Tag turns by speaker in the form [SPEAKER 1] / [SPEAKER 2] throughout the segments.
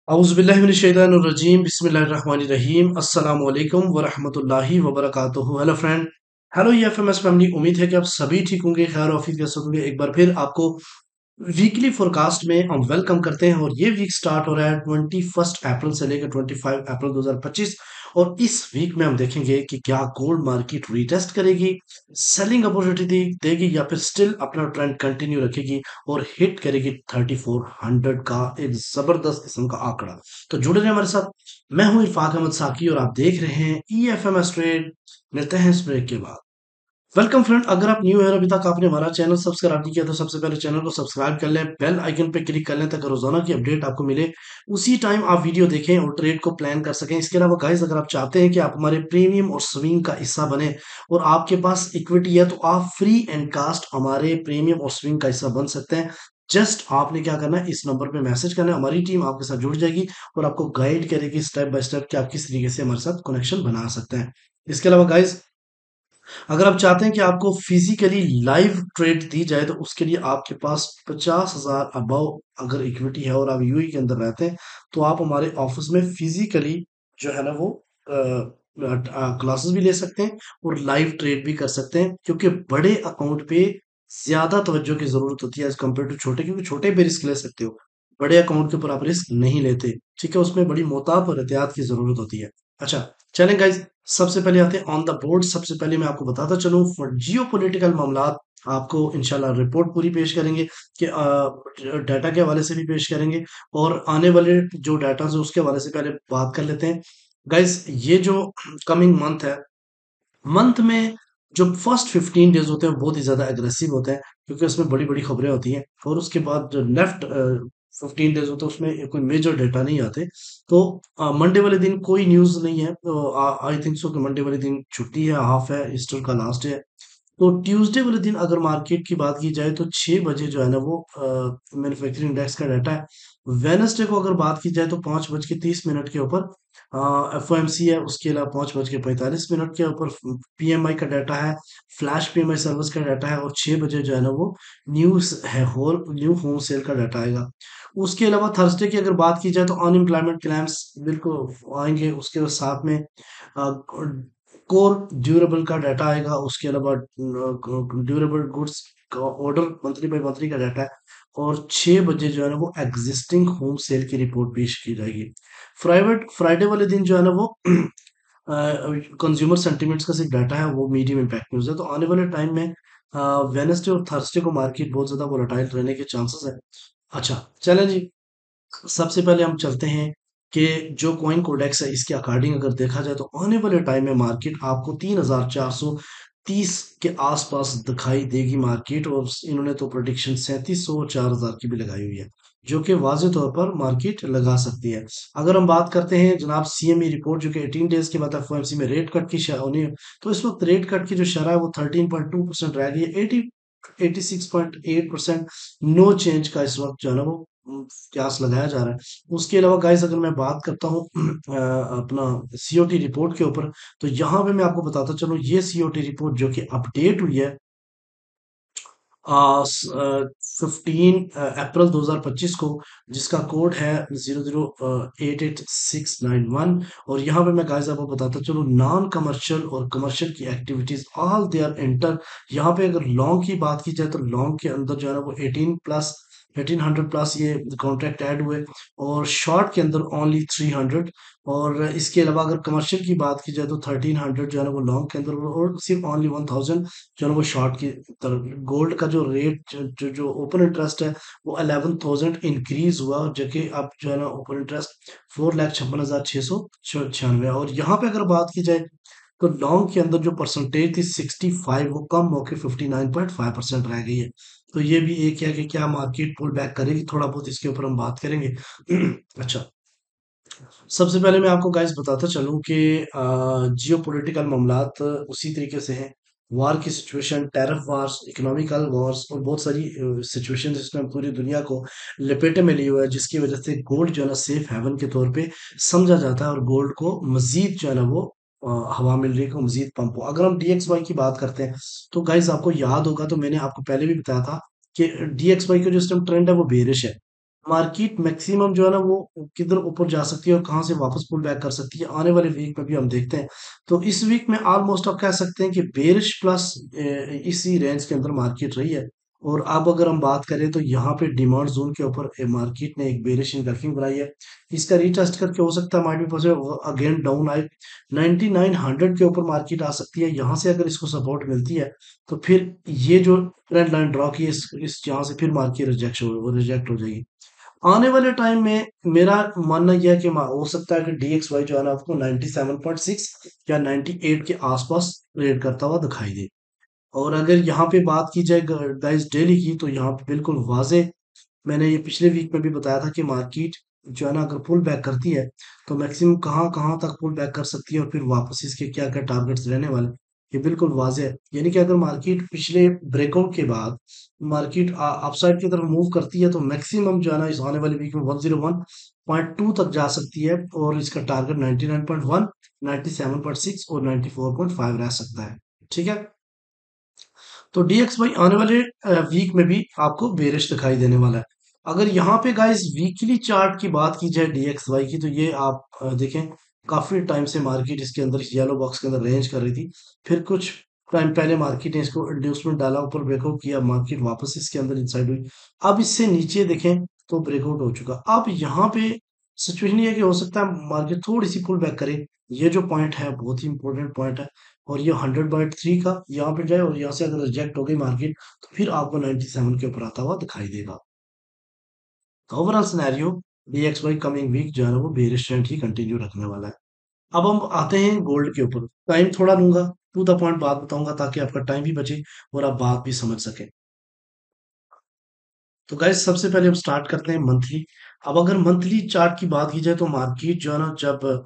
[SPEAKER 1] औज़ुबिल्लाहिमिनश्शैतानिर्रजीम बिस्मिल्लाहिर्रहमानिर्रहीम अस्सलामु अलैकुम व रहमतुल्लाहि व बरकातुहू। Hello friend, hello EFMS family. उम्मीद है कि आप सभी ठीक होंगे, खैर ऑफिस के होंगे। एक बार फिर आपको वीकली फोरकास्ट में हम वेलकम करते हैं और ये वीक स्टार्ट हो रहा है 21 अप्रैल से लेकर 25 अप्रैल 2025। और इस वीक में हम देखेंगे कि क्या गोल्ड मार्केट रीटेस्ट करेगी, सेलिंग अपॉर्चुनिटी देगी या फिर स्टिल अपना ट्रेंड कंटिन्यू रखेगी और हिट करेगी 3400 का एक जबरदस्त किस्म का आंकड़ा। तो जुड़े रहे हमारे साथ। मैं हूं इरफाक अहमद साकी और आप देख रहे हैं E F M S trade. मिलते हैं इस ब्रेक के बाद। वेलकम फ्रेंड, अगर आप न्यू है और अभी तक आपने हमारा चैनल सब्सक्राइब नहीं किया तो सबसे पहले चैनल को सब्सक्राइब कर लें, बेल आइकन पे क्लिक कर लें ताकि रोजाना की अपडेट आपको मिले। उसी टाइम आप वीडियो देखें और ट्रेड को प्लान कर सकें। इसके अलावा गाइस, अगर आप चाहते हैं कि आप हमारे प्रीमियम और स्विंग का हिस्सा बने और आपके पास इक्विटी है तो आप फ्री एंड कास्ट हमारे प्रीमियम और स्विंग का हिस्सा बन सकते हैं। जस्ट आपने क्या करना है, इस नंबर पे मैसेज करना है, हमारी टीम आपके साथ जुड़ जाएगी और आपको गाइड करेगी स्टेप बाय स्टेप कि आप किस तरीके से हमारे साथ कनेक्शन बना सकते हैं। इसके अलावा गाइस, अगर आप चाहते हैं कि आपको फिजिकली लाइव ट्रेड दी जाए तो उसके लिए आपके पास 50,000 अबव अगर इक्विटी है और आप यूएई के अंदर रहते हैं तो आप हमारे ऑफिस में फिजिकली जो है ना वो क्लासेस भी ले सकते हैं और लाइव ट्रेड भी कर सकते हैं, क्योंकि बड़े अकाउंट पे ज्यादा तवज्जो की जरूरत होती है एज कम्पेयर टू छोटे, क्योंकि छोटे पे रिस्क ले सकते हो, बड़े अकाउंट के ऊपर आप रिस्क नहीं लेते। ठीक है, उसमें बड़ी मोहतात और एहतियात की जरूरत होती है। अच्छा, चलें गाइज, सबसे पहले आते हैं ऑन द बोर्ड। सबसे पहले मैं आपको बताता चलूं जियो पोलिटिकल मामलात। आपको इंशाल्लाह रिपोर्ट पूरी पेश करेंगे कि डाटा के हवाले से भी पेश करेंगे और आने वाले जो डाटा है उसके हवाले से पहले बात कर लेते हैं। गाइज, ये जो कमिंग मंथ है, मंथ में जो फर्स्ट 15 डेज होते हैं वो बहुत ही ज्यादा एग्रेसिव होते हैं, क्योंकि उसमें बड़ी बड़ी खबरें होती हैं। और उसके बाद जो लेफ्ट 15 डेज होते हैं उसमें कोई मेजर डेटा नहीं आते। तो मंडे वाले दिन कोई न्यूज नहीं है, तो आई थिंक सो कि मंडे वाले दिन छुट्टी है, हाफ है, ईस्टर का लास्ट है। तो ट्यूसडे वाले दिन अगर मार्केट की बात की जाए तो 6 बजे जो है ना वो मैन्युफैक्चरिंग इंडेक्स का डाटा है। वेनसडे को अगर बात की जाए तो 5:30 के ऊपर एफओएमसी है। उसके अलावा 5:45 के ऊपर पीएमआई का डाटा है, फ्लैश पीएमआई सर्विस का डाटा है। और 6 बजे जो है ना वो न्यूज है, होल न्यू होम सेल का डाटा आएगा। उसके अलावा थर्सडे की अगर बात की जाए तो अनएम्प्लॉयमेंट क्लेम्स बिल्कुल आएंगे। उसके साथ में कोर ड्यूरेबल का डाटा आएगा। उसके अलावा ड्यूरेबल गुड्स का ऑर्डर मंथली बाय मंथली का डाटा है। और 6 बजे जो है ना वो एग्जिस्टिंग होम सेल की रिपोर्ट पेश की जाएगी। फ्राइडे वाले दिन जो है ना वो कंज्यूमर सेंटिमेंट्स का सिर्फ डाटा है, वो मीडियम इम्पैक्ट न्यूज है। तो आने वाले टाइम में वेनसडे और थर्सडे को मार्केट बहुत ज्यादा वोलेटाइल रहने के चांसेस है। अच्छा, चलें जी, सबसे पहले हम चलते हैं कि जो कॉइन कोडेक्स है इसके अकॉर्डिंग अगर देखा जाए तो आने वाले टाइम में मार्केट आपको 3,430 के आसपास दिखाई देगी मार्केट। और इन्होंने तो प्रोडिक्शन 3,700 और 4,000 की भी लगाई हुई है, जो कि वाजे तौर पर मार्केट लगा सकती है। अगर हम बात करते हैं जनाब सीएमई रिपोर्ट, जो कि 18 डेज के बाद एफओएमसी में रेट कट की होनी है, तो इस वक्त रेट कट की जो शरह है वो 13.2% रह गई है। 86.8% नो चेंज का इस वक्त जो है ना वो क्यास लगाया जा रहा है। उसके अलावा गाइस, अगर मैं बात करता हूँ अपना सीओटी रिपोर्ट के ऊपर, तो यहाँ पे मैं आपको बताता चलूँ ये सीओटी रिपोर्ट जो कि अपडेट हुई है 15 अप्रैल 2025 को, जिसका कोड है 0088,691। और यहाँ पे मैं गाइस आपको बताता चलूँ नॉन कमर्शियल और कमर्शियल की activities all they are enter. यहाँ पे अगर लॉन्ग की बात की जाए तो लॉन्ग के अंदर जो है ना वो 1800 प्लस ये कॉन्ट्रैक्ट ऐड हुए। और शॉर्ट के अंदर ओनली 300। और इसके अलावा अगर कमर्शियल की बात की जाए तो 1300 जो है ना वो लॉन्ग के अंदर और सिर्फ ओनली 1000 जो है ना वो शॉर्ट की तरफ। गोल्ड का जो रेट जो ओपन इंटरेस्ट है वो 11,000 इंक्रीज हुआ, जो कि अब जो है ना ओपन इंटरेस्ट 4,56,696 है। और यहाँ पे अगर बात की जाए तो लॉन्ग के अंदर जो परसेंटेज थी 65, वो कम होकर 59.5% रह गई है। तो ये भी एक है कि क्या मार्केट पुल बैक करेगी, थोड़ा बहुत इसके ऊपर हम बात करेंगे। अच्छा, सबसे पहले मैं आपको गाइस बताता चलूं कि जियो पोलिटिकल मामलात उसी तरीके से हैं। वार की situation, tariff wars, economical Wars और बहुत सारी सिचुएशन जिसमें पूरी दुनिया को लपेटे में लिए हुआ है, जिसकी वजह से गोल्ड जो है ना सेफ हेवन के तौर पे समझा जाता है। और गोल्ड को मजीद जो है ना वो हवा मिल रही है, को मजीद पंप हो। अगर हम डीएक्सवाई की बात करते हैं तो गाइज आपको याद होगा, तो मैंने आपको पहले भी बताया था कि डीएक्सवाई का जो इस टाइम ट्रेंड है वो बेरिश है। मार्केट मैक्सिमम जो है ना वो किधर ऊपर जा सकती है और कहाँ से वापस पुल बैक कर सकती है आने वाले वीक में भी हम देखते हैं। तो इस वीक में ऑलमोस्ट आप कह सकते हैं कि बेरिश प्लस इसी रेंज के अंदर मार्केट रही है। और अब अगर हम बात करें तो यहाँ पे डिमांड जोन के ऊपर मार्केट ने एक बेरिश इनगल्फिंग बनाई है। इसका रीटेस्ट करके हो सकता है मार्केट पॉजिटिव अगेन डाउन आए, 9900 के ऊपर मार्केट आ सकती है। यहाँ से अगर इसको सपोर्ट मिलती है तो फिर ये जो ट्रेंड लाइन ड्रॉ की है, इस यहाँ से फिर मार्केट रिजेक्ट हो जाएगी। आने वाले टाइम में मेरा मानना यह है कि हो सकता है कि DXY जो है ना आपको 97.6 या 98 के आसपास ट्रेड करता हुआ दिखाई दे। और अगर यहाँ पे बात की जाए गाइस डेली की, तो यहाँ पे बिल्कुल वाजे मैंने ये पिछले वीक में भी बताया था कि मार्केट जो है ना अगर पुल बैक करती है तो मैक्सिमम कहाँ कहाँ तक पुल बैक कर सकती है और फिर वापस इसके क्या क्या टारगेट्स रहने वाले, ये बिल्कुल वाजे है। यानी कि अगर मार्केट पिछले ब्रेकआउट के बाद मार्केट अपसाइड की तरफ मूव करती है तो मैक्सिमम जो है ना इस आने वाले वीक में 101.2 तक जा सकती है और इसका टारगेट 99.1, 97.6 और 94.5 रह सकता है। ठीक है। तो DXY आने वाले वीक में भी आपको बेरिश दिखाई देने वाला है। अगर यहाँ पे गाइस वीकली चार्ट की बात की जाए DXY की, तो ये आप देखें काफी टाइम से मार्केट इसके अंदर इस येलो बॉक्स के अंदर रेंज कर रही थी। फिर कुछ टाइम पहले मार्केट ने इसको इंड्यूसमेंट डाला, ऊपर ब्रेकआउट किया, मार्केट वापस इसके अंदर इंसाइड हुई। अब इससे नीचे देखें तो ब्रेकआउट हो चुका। अब यहाँ पे सिचुएशन ये है कि हो सकता है मार्केट थोड़ी सी पुल बैक करे। ये जो पॉइंट है बहुत ही इंपॉर्टेंट पॉइंट है। और ये 100.3 का यहाँ पे जाए और यहाँ से अगर रिजेक्ट हो गई मार्केट तो फिर आपको 97 के ऊपर आता हुआ दिखाई देगा। तो overall scenario DXY coming week जो है ना वो बेरिश ट्रेंड ही कंटिन्यू रखने वाला है। अब हम आते हैं गोल्ड के ऊपर। टाइम थोड़ा लूंगा, टू द पॉइंट बात बताऊंगा ताकि आपका टाइम भी बचे और आप बात भी समझ सके। तो गाइस सबसे पहले हम स्टार्ट करते हैं मंथली। अब अगर मंथली चार्ट की बात की जाए तो मार्केट जो है ना जब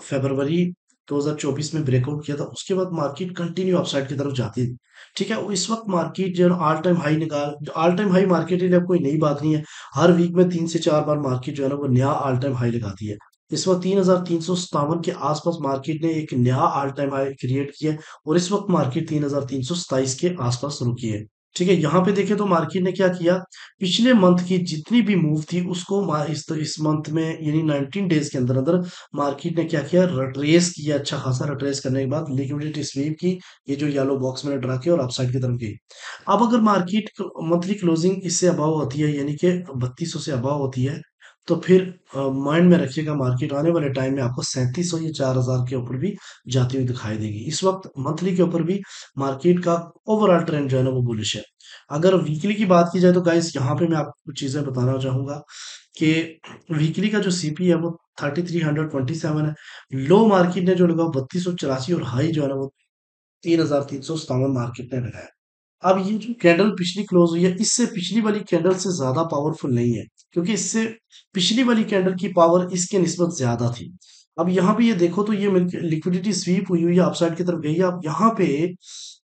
[SPEAKER 1] फरवरी 2024 में ब्रेकआउट किया था उसके बाद मार्केट कंटिन्यू अपसाइड की तरफ जाती थी। ठीक है, इस वक्त मार्केट जो है ऑल टाइम हाई निकाल, ऑल टाइम हाई मार्केट के लिए अब कोई नई बात नहीं है। हर वीक में 3 से 4 बार मार्केट जो है ना वो नया ऑल टाइम हाई लगाती है। इस वक्त 3357 के आसपास मार्केट ने एक नया ऑल टाइम हाई क्रिएट किया है और इस वक्त मार्केट 3327 के आसपास रुकी है। ठीक है, यहाँ पे देखें तो मार्केट ने क्या किया, पिछले मंथ की जितनी भी मूव थी उसको इस मंथ में यानी 19 डेज के अंदर अंदर मार्केट ने क्या किया, रिट्रेस किया। अच्छा खासा रिट्रेस करने के बाद लिक्विडिटी स्वीप की, ये जो येलो बॉक्स मैंने ड्रा किया और अपसाइड की तरफ गई। अब अगर मार्केट मंथली क्लोजिंग इससे अबाव होती है यानी कि 3200 से अबाव होती है तो फिर माइंड में रखिएगा मार्केट आने वाले टाइम में आपको 3700 या 4000 के ऊपर भी जाती हुई दिखाई देगी। इस वक्त मंथली के ऊपर भी मार्केट का ओवरऑल ट्रेंड जो है ना वो बुलिश है। अगर वीकली की बात की जाए तो गाइस यहाँ पे मैं आपको कुछ चीजें बताना चाहूंगा कि वीकली का जो CP है वो 3327 है। लो मार्केट ने जो लगा 3284 और हाई जो है ना वो 3357 मार्केट ने लगाया। अब ये जो कैंडल पिछली क्लोज हुई है इससे पिछली वाली कैंडल से ज्यादा पावरफुल नहीं है, क्योंकि इससे पिछली वाली कैंडल की पावर इसके निस्बत ज्यादा थी। अब यहाँ पे ये देखो तो ये लिक्विडिटी स्वीप हुई हुई है, अपसाइड की तरफ गई है। अब यहाँ पे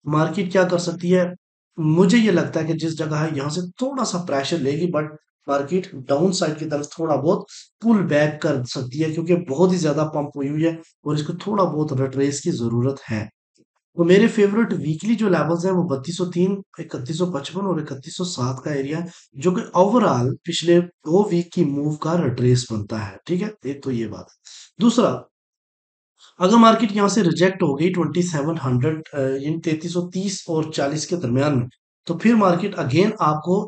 [SPEAKER 1] मार्केट क्या कर सकती है, मुझे ये लगता है कि जिस जगह है यहाँ से थोड़ा सा प्रेशर लेगी बट मार्केट डाउन साइड की तरफ थोड़ा बहुत पुल बैक कर सकती है, क्योंकि बहुत ही ज्यादा पंप हुई हुई है और इसको थोड़ा बहुत रिट्रेस की जरूरत है। तो मेरे फेवरेट वीकली जो लेवल्स हैं वो 3203, 3155 और 3107 का एरिया है, जो कि ओवरऑल पिछले 2 वीक की मूव का रिट्रेस बनता है। ठीक है, एक तो ये बात है। दूसरा, अगर मार्केट यहाँ से रिजेक्ट हो गई 2700 इन 3330 और 40 के दरमियान में, तो फिर मार्केट अगेन आपको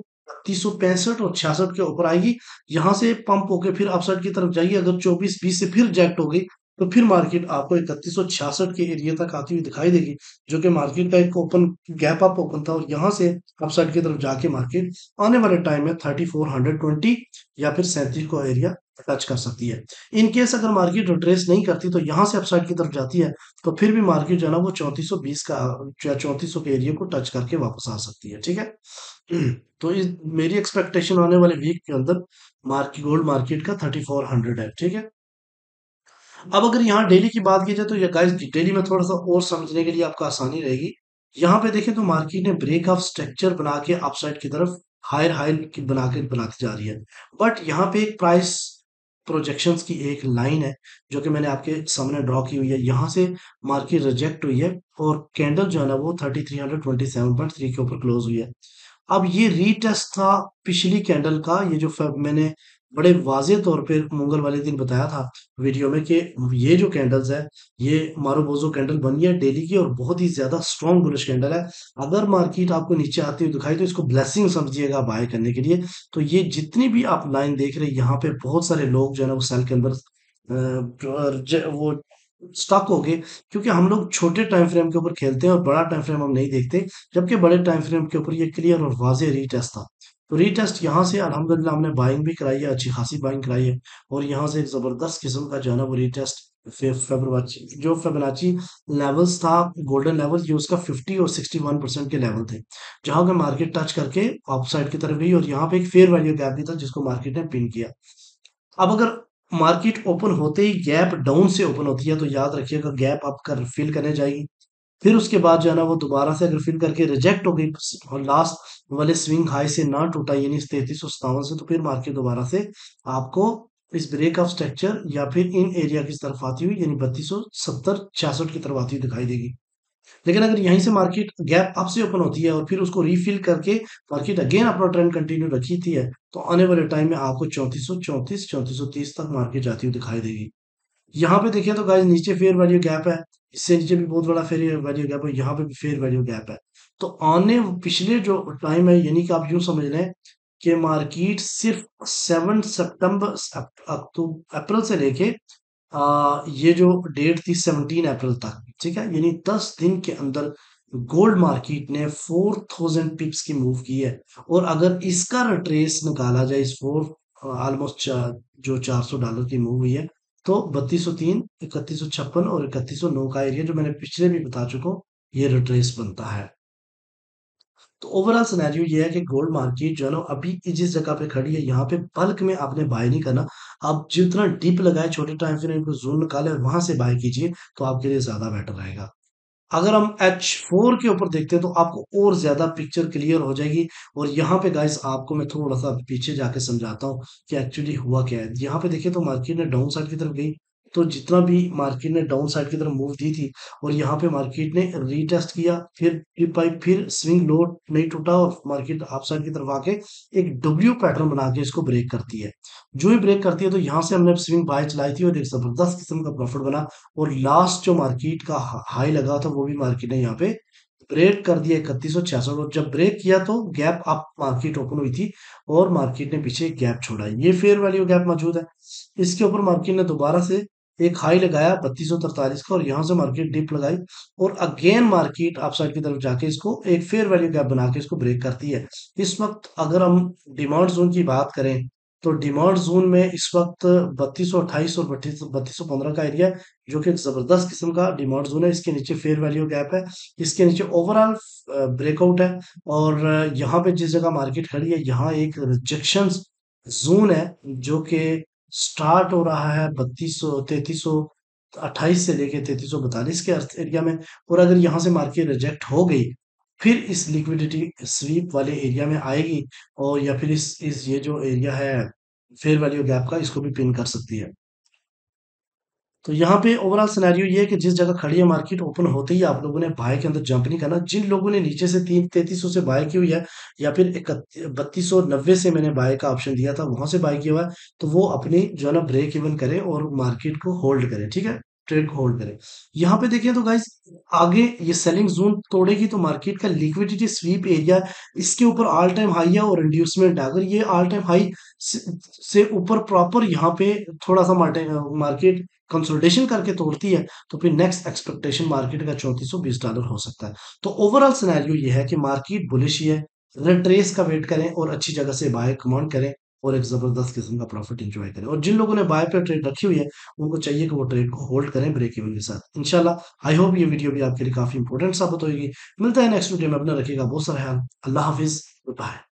[SPEAKER 1] 3265 और 66 के ऊपर आएगी। यहाँ से पंप होके फिर अपसाइड की तरफ जाएगी। अगर 2420 से फिर रिजेक्ट हो गई तो फिर मार्केट आपको 3166 के एरिया तक आती हुई दिखाई देगी, जो कि मार्केट का एक ओपन गैप अप ओपन था और यहाँ से अपसाइड की तरफ जाके मार्केट आने वाले टाइम में 3420 या फिर 37 को एरिया टच कर सकती है। इन केस अगर मार्केट रिट्रेस नहीं करती तो यहाँ से अपसाइड की तरफ जाती है तो फिर भी मार्केट जो है ना वो 3420 का या 3400 के एरिया को टच करके वापस आ सकती है। ठीक है। तो मेरी एक्सपेक्टेशन आने वाले वीक के अंदर मार्केट गोल्ड मार्केट का 3400 है। ठीक है। अब अगर यहाँ डेली की बात की जाए तो ये गाइस डेली में थोड़ा सा और समझने के लिए आपको आसानी रहेगी। यहाँ पे देखें तो मार्केट ने ब्रेक ऑफ स्ट्रक्चर बना के अपसाइड की तरफ हायर हाई की बना के बनाती जा रही है। बट यहाँ पे एक प्राइस प्रोजेक्शंस की एक लाइन है जो कि मैंने आपके सामने ड्रॉ की हुई है। यहाँ से मार्केट रिजेक्ट हुई है और कैंडल जो है ना वो 3327.3 के ऊपर क्लोज हुई है। अब ये रीटेस्ट था पिछली कैंडल का, ये जो मैंने बड़े वाज़ेह तौर पे मंगल वाले दिन बताया था वीडियो में कि ये जो कैंडल्स है, ये मारुबोज़ो कैंडल बनी है डेली की और बहुत ही ज़्यादा स्ट्रॉन्ग बुलिश कैंडल है। अगर मार्केट आपको नीचे आती हुई दिखाई तो इसको ब्लेसिंग समझिएगा बाय करने के लिए। तो ये जितनी भी आप लाइन देख रहे हैं, यहाँ पे बहुत सारे लोग जो है ना वो सेल के अंदर वो स्टक हो गए, क्योंकि हम लोग छोटे टाइम फ्रेम के ऊपर खेलते हैं और बड़ा टाइम फ्रेम हम नहीं देखते, जबकि बड़े टाइम फ्रेम के ऊपर ये क्लियर और वाज़ेह रीटेस्ट था। तो रीटेस्ट यहाँ से अल्हम्दुलिल्लाह हमने बाइंग भी कराई है, अच्छी खासी बाइंग कराई है और यहाँ से एक ज़बरदस्त किस्म का जो है ना वो रीटेस्ट फेब्रुआरी जो फिबोनाची लेवल्स था, गोल्डन लेवल, ये उसका 50 और 61% के लेवल थे, जहां का मार्केट टच करके अपसाइड की तरफ गई और यहाँ पे एक फेयर वैल्यू गैप भी था जिसको मार्केट ने पिन किया। अब अगर मार्केट ओपन होते ही गैप डाउन से ओपन होती है तो याद रखिएगा गैप अप कर फिल करने जाएगी, फिर उसके बाद जो है ना वो दोबारा से अगर फिल करके रिजेक्ट हो गई और लास्ट वाले स्विंग हाई से ना टूटा यानी 3357 से, तो फिर मार्केट दोबारा से आपको इस ब्रेक ऑफ स्ट्रक्चर या फिर इन एरिया की तरफ आती हुई यानी 3270 66 की तरफ आती हुई दिखाई देगी। लेकिन अगर यहीं से मार्केट गैप अप से ओपन होती है और फिर उसको रीफिल करके मार्केट अगेन अपना ट्रेंड कंटिन्यू रखी थी है, तो आने वाले टाइम में आपको 3434 3430 तक मार्केट जाती हुई दिखाई देगी। यहाँ पे देखिए तो गाइस नीचे फेयर वैल्यू गैप है, इससे नीचे भी बहुत बड़ा फेयर वैल्यू गैप है, यहाँ पे भी फेयर वैल्यू गैप है। तो आने पिछले जो टाइम है यानी कि आप यूं समझ लें कि मार्केट सिर्फ 7 सितंबर अक्टूबर अप्रैल से लेके ये जो डेट थी 17 अप्रैल तक, ठीक है, यानी 10 दिन के अंदर गोल्ड मार्केट ने 4000 पिप्स की मूव की है। और अगर इसका रिट्रेस निकाला जाए इस फोर ऑलमोस्ट जो $400 की मूव हुई है, तो 3203 3156 और 3109 का एरिया जो मैंने पिछले भी बता चुका हूँ, ये रिट्रेस बनता है। तो ओवरऑल सिनेरियो ये है कि गोल्ड मार्केट जो है ना अभी जिस जगह पे खड़ी है यहाँ पे बल्क में आपने बाय नहीं करना। आप जितना डीप लगाए छोटे टाइम फ्रेम को जोन निकाले और वहां से बाय कीजिए तो आपके लिए ज्यादा बेटर रहेगा। अगर हम H4 के ऊपर देखते हैं तो आपको और ज्यादा पिक्चर क्लियर हो जाएगी। और यहाँ पे गाइस आपको मैं थोड़ा सा पीछे जाके समझाता हूँ कि एक्चुअली हुआ क्या है। यहाँ पे देखिए तो मार्केट ने डाउन साइड की तरफ गई, तो जितना भी मार्केट ने डाउन साइड की तरफ मूव दी थी और यहाँ पे मार्केट ने रीटेस्ट किया, फिर डिप आई, फिर स्विंग लो नहीं टूटा और मार्केट अप साइड की तरफ आके एक डब्ल्यू पैटर्न बना के इसको ब्रेक करती है। जो ही ब्रेक करती है तो यहाँ से हमने स्विंग बाय चलाई थी और एक जबरदस्त किस्म का प्रॉफिट बना। और लास्ट जो मार्केट का हाई लगा था वो भी मार्केट ने यहाँ पे ब्रेक कर दिया 3166, और जब ब्रेक किया तो गैप अप मार्केट ओपन हुई थी और मार्केट ने पीछे गैप छोड़ा। ये फेयर वैल्यू गैप मौजूद है। इसके ऊपर मार्केट ने दोबारा से एक हाई लगाया 3243 का और यहाँ से मार्केट डिप लगाई और अगेन मार्केट अपसाइड की तरफ जाके इसको एक फेयर वैल्यू गैप बना के इसको ब्रेक करती है। इस वक्त अगर हम डिमांड जोन की बात करें तो डिमांड जोन में इस वक्त 3228 और 3215 का एरिया है, जो कि एक जबरदस्त किस्म का डिमांड जोन है। इसके नीचे फेयर वैल्यू गैप है, इसके नीचे ओवरऑल ब्रेकआउट है। और यहाँ पे जिस जगह मार्केट खड़ी है यहाँ एक रिजेक्शन जोन है जो कि स्टार्ट हो रहा है 3328 से लेके 3342 के अर्थ एरिया में। और अगर यहाँ से मार्केट रिजेक्ट हो गई फिर इस लिक्विडिटी स्वीप वाले एरिया में आएगी और या फिर इस ये जो एरिया है फेयर वैल्यू गैप का, इसको भी पिन कर सकती है। तो यहाँ पे ओवरऑल सिनेरियो ये है कि जिस जगह खड़ी है मार्केट ओपन होते ही आप लोगों ने बाय के अंदर जंप नहीं करना। जिन लोगों ने नीचे से 3300 से बाय की हुई है या फिर 3290 से मैंने बाय का ऑप्शन दिया था वहां से बाय किया हुआ है, तो वो अपनी जो है ना ब्रेक इवन करें और मार्केट को होल्ड करें, ठीक है, ट्रेड को होल्ड करें। यहाँ पे देखिए तो गाइस आगे ये सेलिंग जोन तोड़ेगी तो मार्केट का लिक्विडिटी स्वीप एरिया इसके ऊपर ऑल टाइम हाई है और इंड्यूसमेंट है। अगर ये ऑल टाइम हाई से ऊपर प्रॉपर यहाँ पे थोड़ा सा मार्केट कंसोलिडेशन करके तोड़ती है तो फिर नेक्स्ट एक्सपेक्टेशन मार्केट का $3420 हो सकता है। तो ओवरऑल सिनेरियो ये है कि मार्केट बुलिश ही है, रिट्रेस का वेट करें और अच्छी जगह से बाय कमांड करें और एक जबरदस्त किस्म का प्रॉफिट एंजॉय करें। और जिन लोगों ने बाय पे ट्रेड रखी हुई है उनको चाहिए कि वो ट्रेड को होल्ड करें ब्रेक इवन के साथ। इंशाल्लाह आई होप ये वीडियो भी आपके लिए काफी इंपॉर्टेंट साबित होगी। मिलता है नेक्स्ट वीडियो में, अपना रखिएगा बहुत सारा ख्याल। अल्लाह हाफिज, बाय।